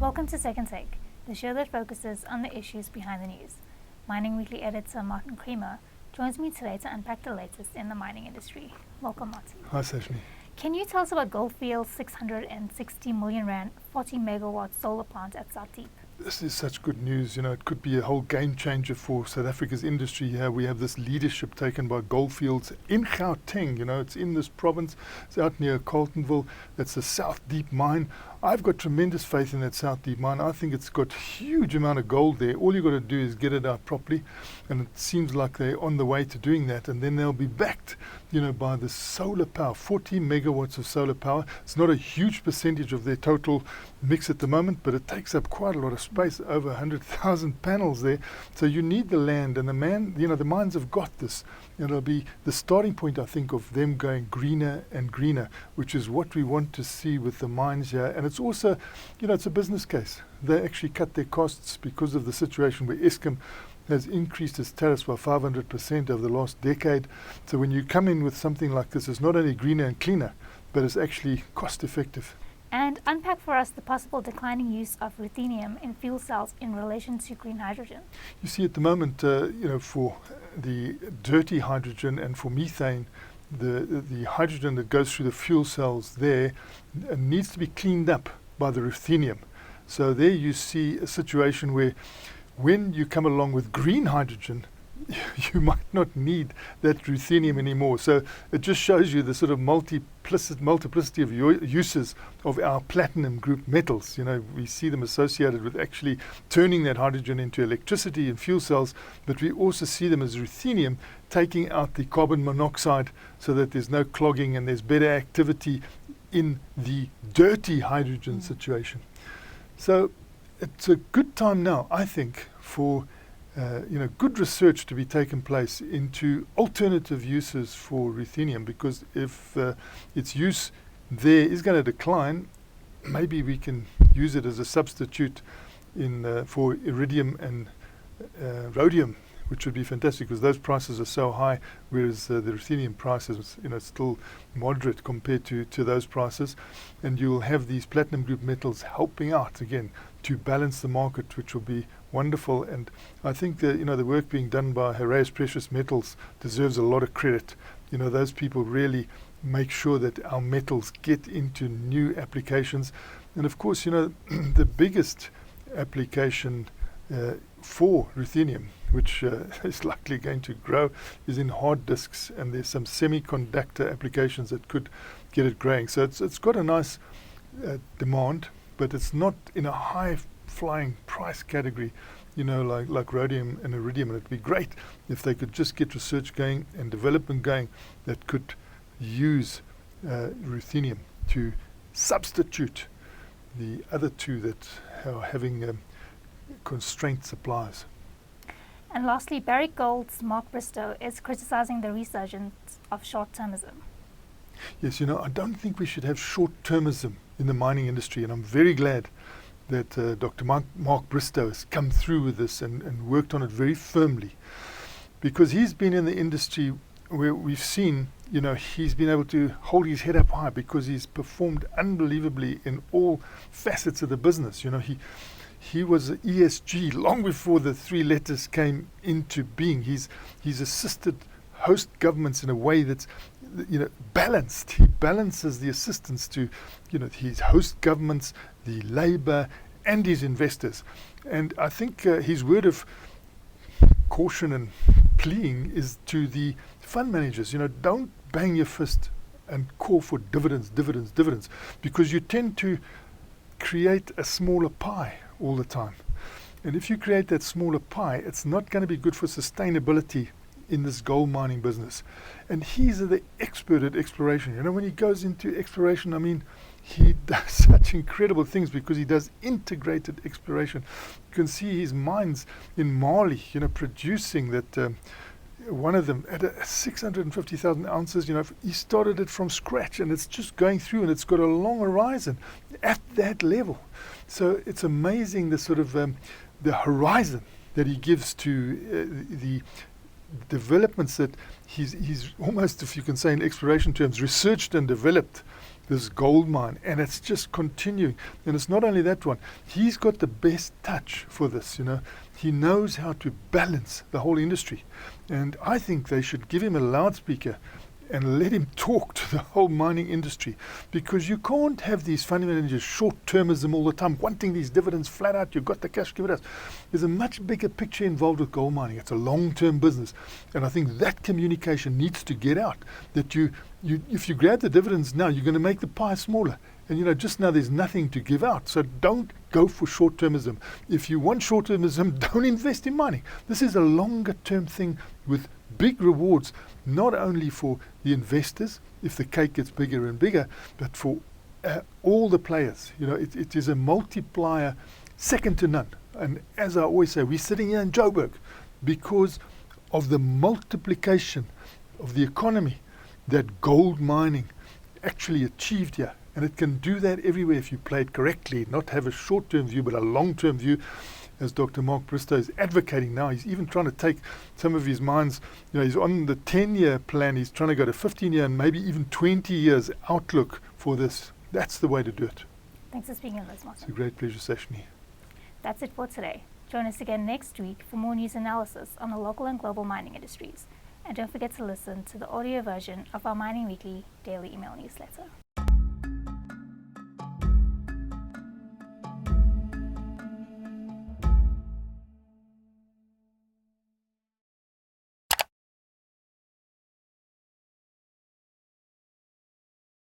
Welcome to Second Take, the show that focuses on the issues behind the news. Mining Weekly editor Martin Creamer joins me today to unpack the latest in the mining industry. Welcome, Martin. Hi, Sashni. Can you tell us about Gold Fields 660 million rand 40 megawatt solar plant at South Deep? This is such good news. It could be a whole game changer for South Africa's industry here. We have this leadership taken by Gold Fields in Gauteng. It's in this province. It's out near Carltonville. That's the South Deep mine. I've got tremendous faith in that South Deep mine. I think it's got huge amount of gold there. All you've got to do is get it out properly, and it seems like they're on the way to doing that. And then they'll be backed, by the solar power, 40 megawatts of solar power. It's not a huge percentage of their total mix at the moment, but it takes up quite a lot of space, over 100,000 panels there. So you need the land, and the mines have got this. It'll be the starting point, I think, of them going greener and greener, which is what we want to see with the mines here. And it's also, it's a business case. They actually cut their costs because of the situation where Eskom has increased its tariffs by 500% over the last decade. So when you come in with something like this, it's not only greener and cleaner, but it's actually cost effective. And unpack for us the possible declining use of ruthenium in fuel cells in relation to green hydrogen. You see at the moment, for the dirty hydrogen and for methane, the hydrogen that goes through the fuel cells there needs to be cleaned up by the ruthenium. So there you see a situation where when you come along with green hydrogen, you might not need that ruthenium anymore. So it just shows you the sort of multiplicity of uses of our platinum group metals. We see them associated with actually turning that hydrogen into electricity in fuel cells, but we also see them as ruthenium, taking out the carbon monoxide so that there's no clogging and there's better activity in the dirty hydrogen situation. So it's a good time now, I think, for good research to be taken place into alternative uses for ruthenium, because if its use there is going to decline, maybe we can use it as a substitute for iridium and rhodium, which would be fantastic because those prices are so high, whereas the ruthenium prices, still moderate compared to those prices. And you'll have these platinum group metals helping out again to balance the market, which will be wonderful. And I think that, the work being done by Heraeus Precious Metals deserves a lot of credit. Those people really make sure that our metals get into new applications. And of course, the biggest application for ruthenium, which is likely going to grow, is in hard disks, and there's some semiconductor applications that could get it growing. So it's got a nice demand, but it's not in a high flying price category, like rhodium and iridium. And it'd be great if they could just get research going and development going that could use ruthenium to substitute the other two that are having constrained supplies. And lastly, Barrick Gold's Mark Bristow is criticizing the resurgence of short-termism. Yes, I don't think we should have short-termism in the mining industry, and I'm very glad that Dr. Mark Bristow has come through with this and worked on it very firmly, because he's been in the industry where we've seen, he's been able to hold his head up high because he's performed unbelievably in all facets of the business. He was ESG long before the three letters came into being. He's assisted host governments in a way that's balanced. He balances the assistance to his host governments, the labor and his investors. And I think his word of caution and pleading is to the fund managers, don't bang your fist and call for dividends, because you tend to create a smaller pie all the time. And if you create that smaller pie, it's not going to be good for sustainability in this gold mining business. And he's the expert at exploration. When he goes into exploration, he does such incredible things because he does integrated exploration. You can see his mines in Mali, producing that one of them at 650,000 ounces. He started it from scratch, and it's just going through, and it's got a long horizon at that level. So it's amazing the sort of the horizon that he gives to the developments that he's almost, if you can say in exploration terms, researched and developed this gold mine, and it's just continuing. And it's not only that one. He's got the best touch for this, you know. He knows how to balance the whole industry. And I think they should give him a loudspeaker and let him talk to the whole mining industry, because you can't have these fundamental just short-termism all the time, wanting these dividends flat out. You've got the cash, give it us. There's a much bigger picture involved with gold mining. It's a long-term business, and I think that communication needs to get out, that you if you grab the dividends now, you're going to make the pie smaller. And you know, just now there's nothing to give out. So don't go for short-termism. If you want short-termism, don't invest in mining. This is a longer-term thing with big rewards, not only for the investors, if the cake gets bigger and bigger, but for all the players. You know, it is a multiplier second to none. And as I always say, we're sitting here in Joburg because of the multiplication of the economy that gold mining actually achieved here. And it can do that everywhere if you play it correctly, not have a short-term view, but a long-term view, as Dr. Mark Bristow is advocating now. He's even trying to take some of his mines, you know, he's on the 10-year plan, he's trying to go to 15-year and maybe even 20 years outlook for this. That's the way to do it. Thanks for speaking with us, Martin. It's a great pleasure, Sashni. That's it for today. Join us again next week for more news analysis on the local and global mining industries. And don't forget to listen to the audio version of our Mining Weekly daily email newsletter.